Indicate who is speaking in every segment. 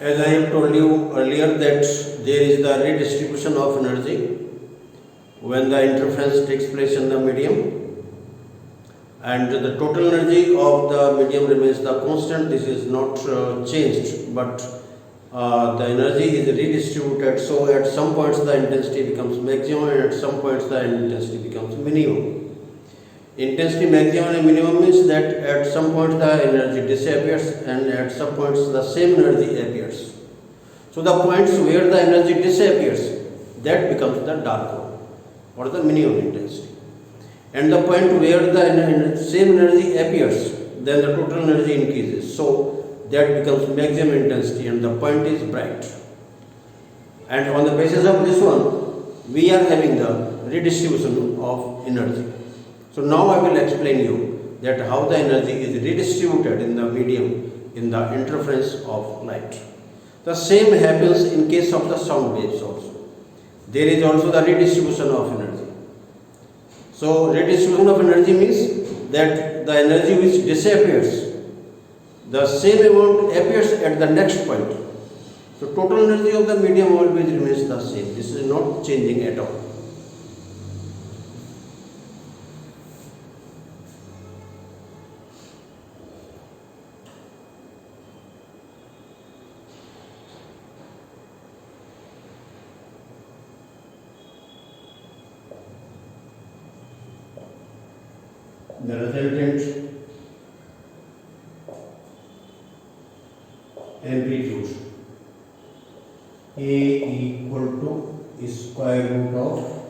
Speaker 1: As I have told you earlier that there is the redistribution of energy when the interference takes place in the medium, and the total energy of the medium remains the constant. This is not changed, but the energy is redistributed, so at some points the intensity becomes maximum and at some points the intensity becomes minimum. Intensity maximum and minimum means that at some point the energy disappears and at some points the same energy appears. So the points where the energy disappears, that becomes the dark one or the minimum intensity. And the point where the same energy appears, then the total energy increases. So that becomes maximum intensity and the point is bright. And on the basis of this one, we are having the redistribution of energy. So now I will explain you that how the energy is redistributed in the medium in the interference of light. The same happens in case of the sound waves also. There is also the redistribution of energy. So redistribution of energy means that the energy which disappears, the same amount appears at the next point. So total energy of the medium always remains the same. This is not changing at all. The resultant amplitude A equal to square root of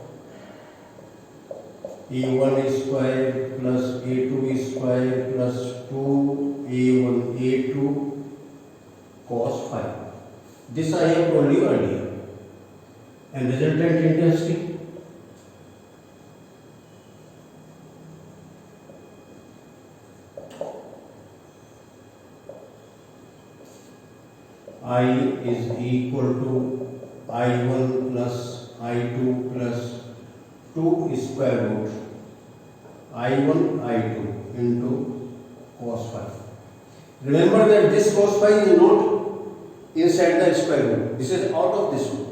Speaker 1: A1 square plus A2 square plus 2A1 A2 cos phi. This I have told you earlier. And resultant intensity I is equal to I1 plus I2 plus 2 square root I1 I2 into cos phi. Remember that this cos phi is not inside the square root. This is out of this one.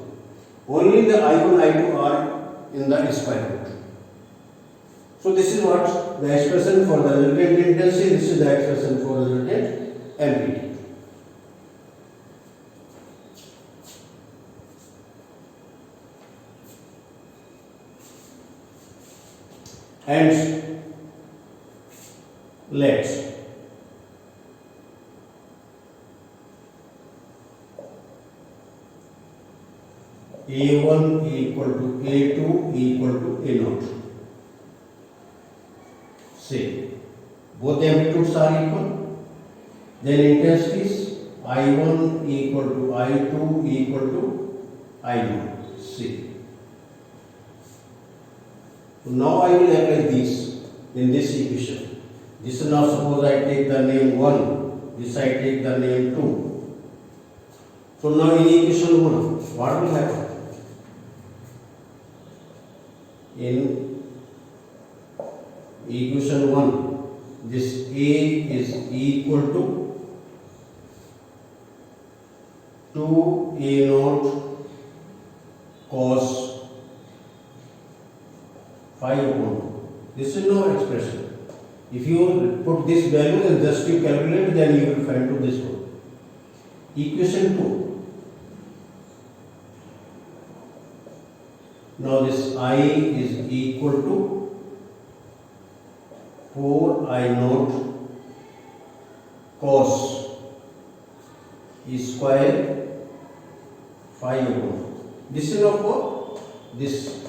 Speaker 1: Only the I1 I2 are in the square root. So this is what the expression for the resultant intensity. This is the expression for the resultant amplitude. And let A1 equal to A2 equal to A0. Say both the amplitudes are equal, then intensities I1 equal to I2 equal to I0. See. So now I will apply this in this equation. This now suppose I take the name 1, this I take the name 2. So now in equation 1, what will happen? In equation 1, this A is equal to 2A0 cos phi upon. This is no expression. If you put this value and just you calculate, then you will find to this one. Equation 2. Now this I is equal to 4I0 cos square phi upon. This is not for this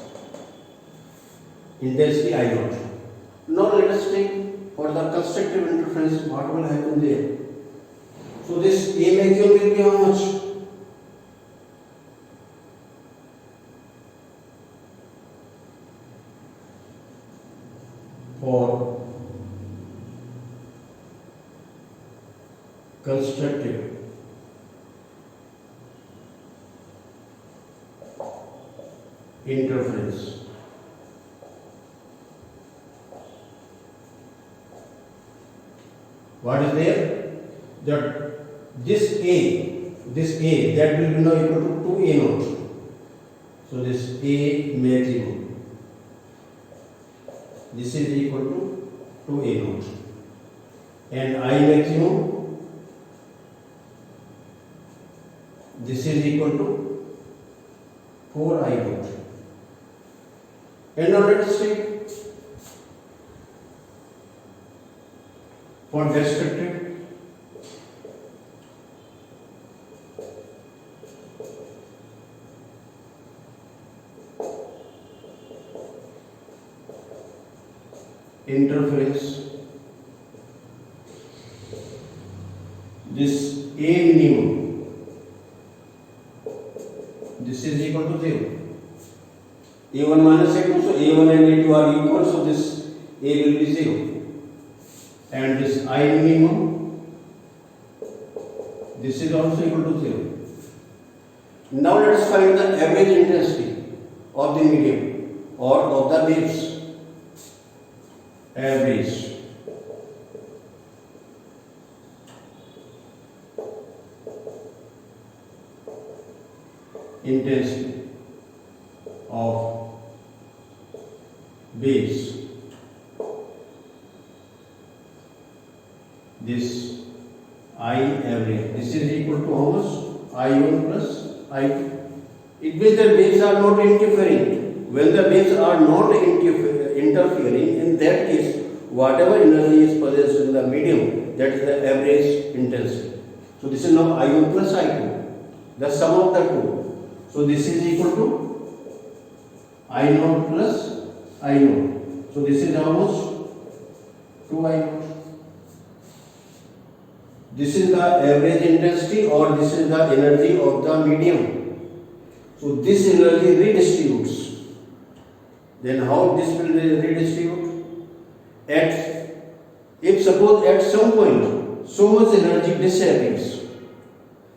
Speaker 1: intensity I0. Now let us take for the constructive interference what will happen there. So this A maximum will be how much? For constructive interference, what is there? That this A this A, that will be now equal to 2 A naught. So this A maximum, this is equal to A naught, and I maximum, this is equal to 4 I naught. And now let us take for restricted interference, this A minimum, this is equal to 0. A1 minus A2, so A1 and A2 are equal, so this A will be 0. And this I minimum, this is also equal to 0. Now let us find the average intensity of the medium or of the waves. Average intensity of waves, this I average, this is equal to how much? I1 plus I2. It means that waves are not interfering. When the waves are not interfering, in that case, whatever energy is possessed in the medium, that is the average intensity. So this is now I1 plus I2, the sum of the two. So this is equal to I0 plus I0. So this is almost 2I0. This is the average intensity, or this is the energy of the medium. So this energy redistributes. Then how this will redistribute? If suppose at some point so much energy disappears,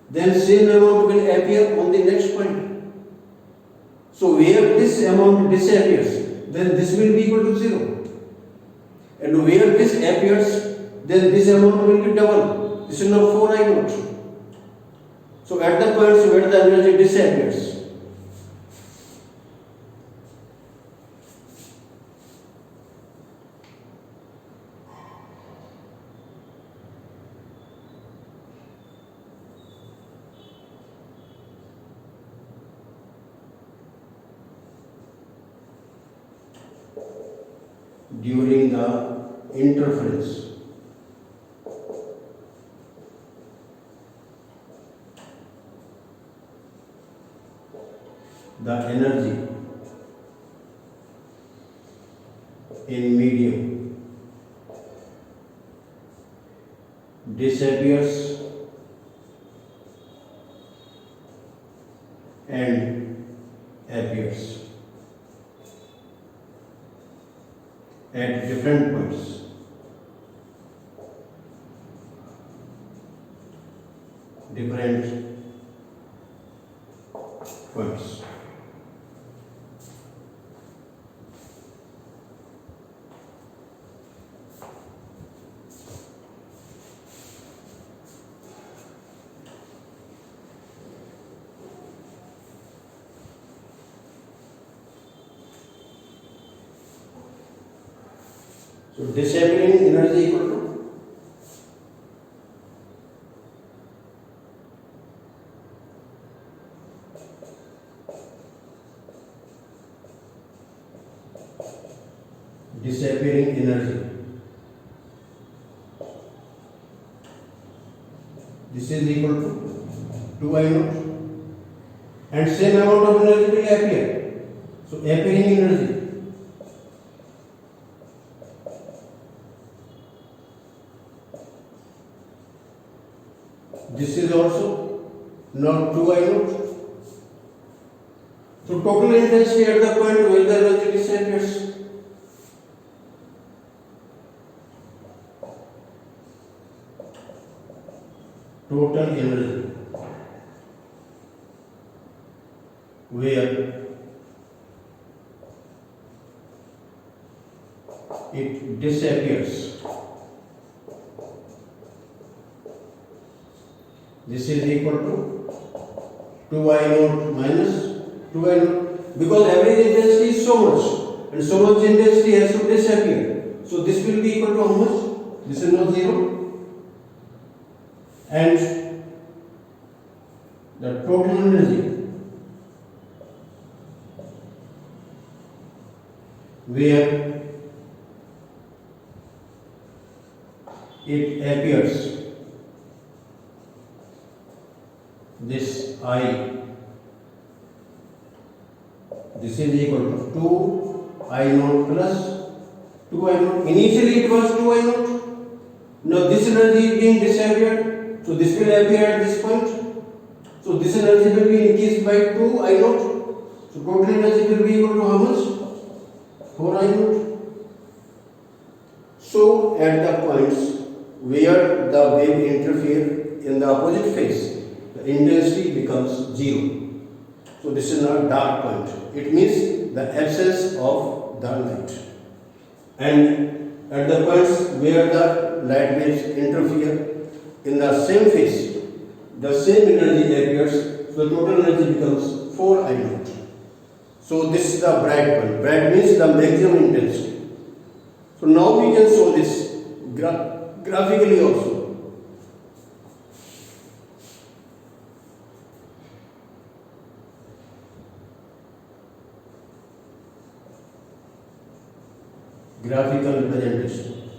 Speaker 1: then same amount will appear on the next point. So where this amount disappears, then this will be equal to 0. And where this appears, then this amount will be double. This is now 4I naught. So at the points where the energy disappears, during the interference, the energy in medium disappears and appears at different points. Different points. So disappearing energy equal to disappearing energy. This is equal to 2I naught, and same amount of energy will appear. So appearing energy, this is also now 2I naught. So total intensity at the point where the energy disappears. Total energy where it disappears. This is equal to 2 I naught minus 2 I naught, because average intensity is so much and so much intensity has to disappear. So this will be equal to how much? This is not 0, and the total energy where it appears, this I, this is equal to 2 I naught plus 2 I naught. Initially it was 2 I naught. Now this energy is being disappeared, so this will appear at this point. So this energy will be increased by 2 I naught. So total energy will be equal to how much? 4 I naught. So at the points where the wave interfere in the opposite phase, the intensity becomes 0. So this is not dark point. It means the absence of the light. And at the points where the light waves interfere in the same phase, the same energy appears. So the total energy becomes 4 I naught. So this is the bright point. Bright means the maximum intensity. So now we can show this graphically also. Graphical representation.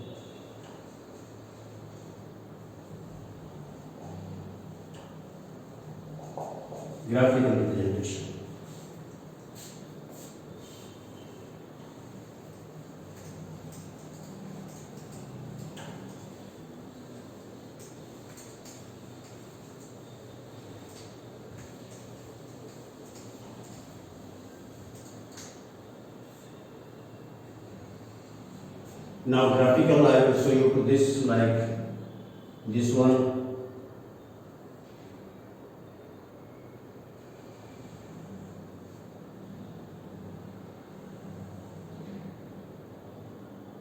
Speaker 1: Graphical representation. Now graphical I will show you to this, like this one.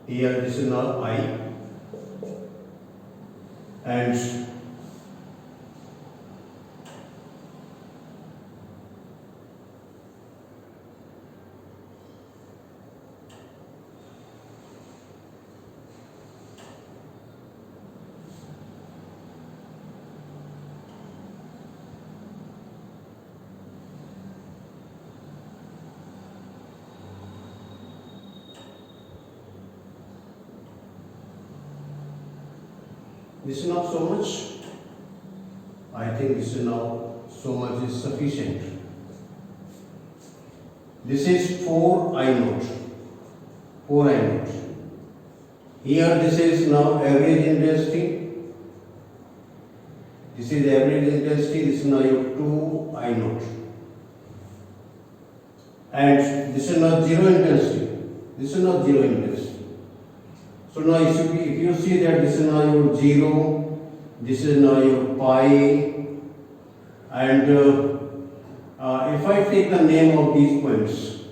Speaker 1: Here this is now I, and this is not so much. I think this is now so much is sufficient. This is 4 I naught. 4 I naught. Here this is now average intensity. This is average intensity. This is now your 2 I naught. And this is not zero intensity. This is not zero intensity. So now if you see that this is now your 0, this is now your pi, and if I take the name of these points,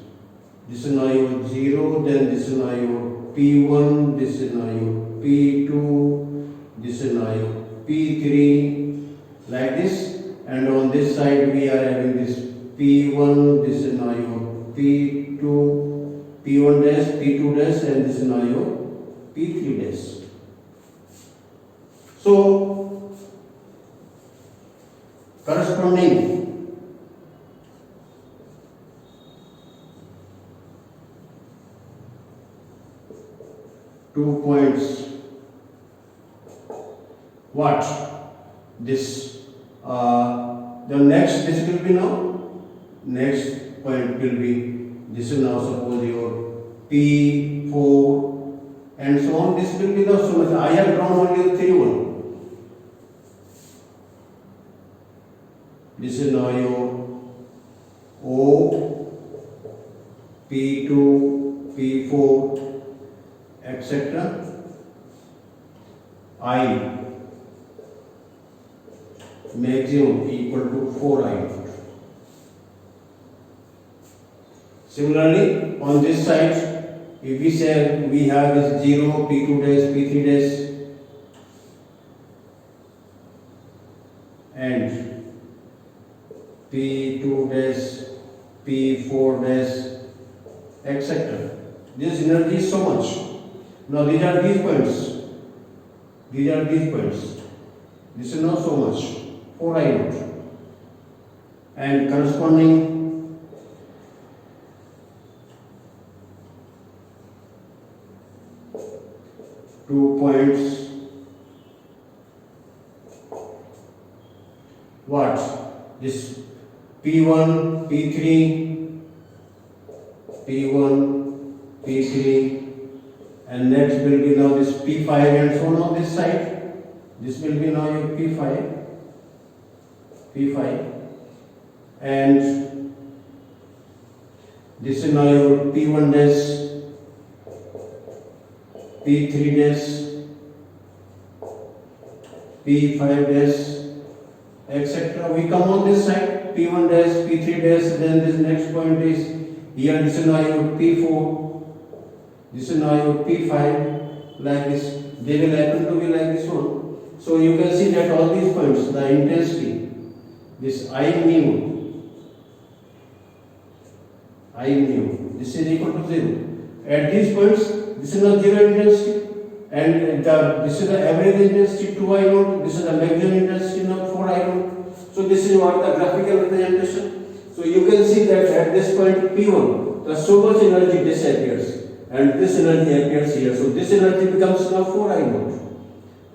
Speaker 1: this is now your 0, then this is now your P1, this is now your P2, this is now your P3, like this, and on this side we are having this P1, this is now your P2, P1 dash, P2 dash, and this is now your P3 dash. So corresponding two points, what this the next, this will be now, next point will be, this is now suppose your P4 and so on. This will be the so much. I have drawn only the 3 one. This is now your O, P2, P4, etc. I maximum equal to 4 I naught. Similarly, on this side, if we say we have this 0, P2 dash, P3 dash, and P2 dash, P4 dash, etc. This energy is so much. Now these are these points. These are these points. This is not so much. 4 I naught. And corresponding to points what? This P1, P3, P1, P3, and next will be now this P5 and so on this side. This will be now your P5, and this is now your P1 dash, P3 dash, P5 dash, etc. We come on this side, P1 dash, P3 dash, then this next point is here, this is now your P4, this is now your P5, like this. They will happen to be like this one. So you can see that all these points, the intensity, this I mu, this is equal to 0. At these points, this is the 0 intensity, and this is the average intensity 2 I naught, this is the maximum intensity now 4 I naught. So this is what the graphical representation. So you can see that at this point P1, the so much energy disappears, and this energy appears here. So this energy becomes now 4 I naught.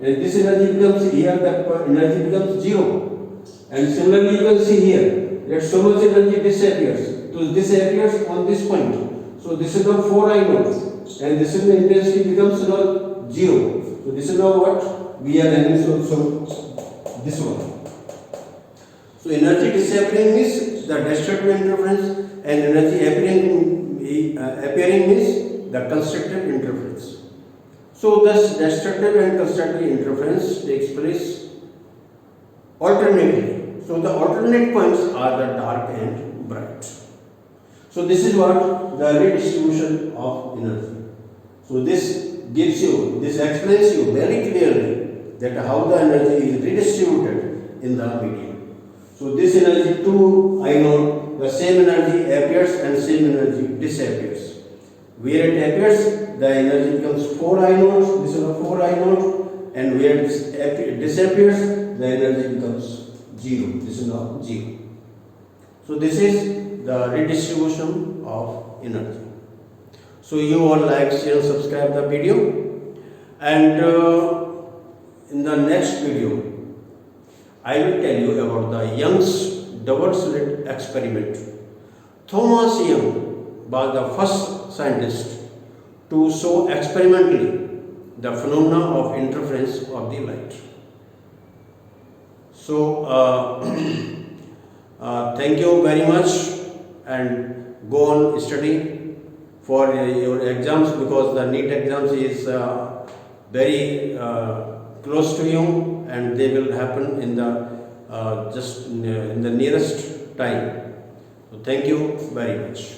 Speaker 1: And this energy becomes here, the energy becomes 0. And similarly, you can see here that so much energy disappears. So this appears on this point. So this is now 4 I naught, and this is the intensity becomes now 0. So this is now what we are having. So this one. So energy disappearing means the destructive interference, and energy appearing means the constructive interference. So thus destructive and constructive interference takes place alternately. So the alternate points are the dark and bright. So this is what the redistribution of energy. So this gives you, this explains you very clearly that how the energy is redistributed in the medium. So this energy 2 I naught, the same energy appears and same energy disappears. Where it appears, the energy becomes 4 I naught, this is a 4 I naught, and where it disappears, the energy becomes 0, this is now 0. So this is the redistribution of energy. So you all like, share, subscribe the video, and in the next video, I will tell you about the Young's double slit experiment. Thomas Young was the first scientist to show experimentally the phenomena of interference of the light. So thank you very much, and go on study for your exams, because the NEET exams is very close to you, and they will happen in the just in the nearest time. So thank you very much.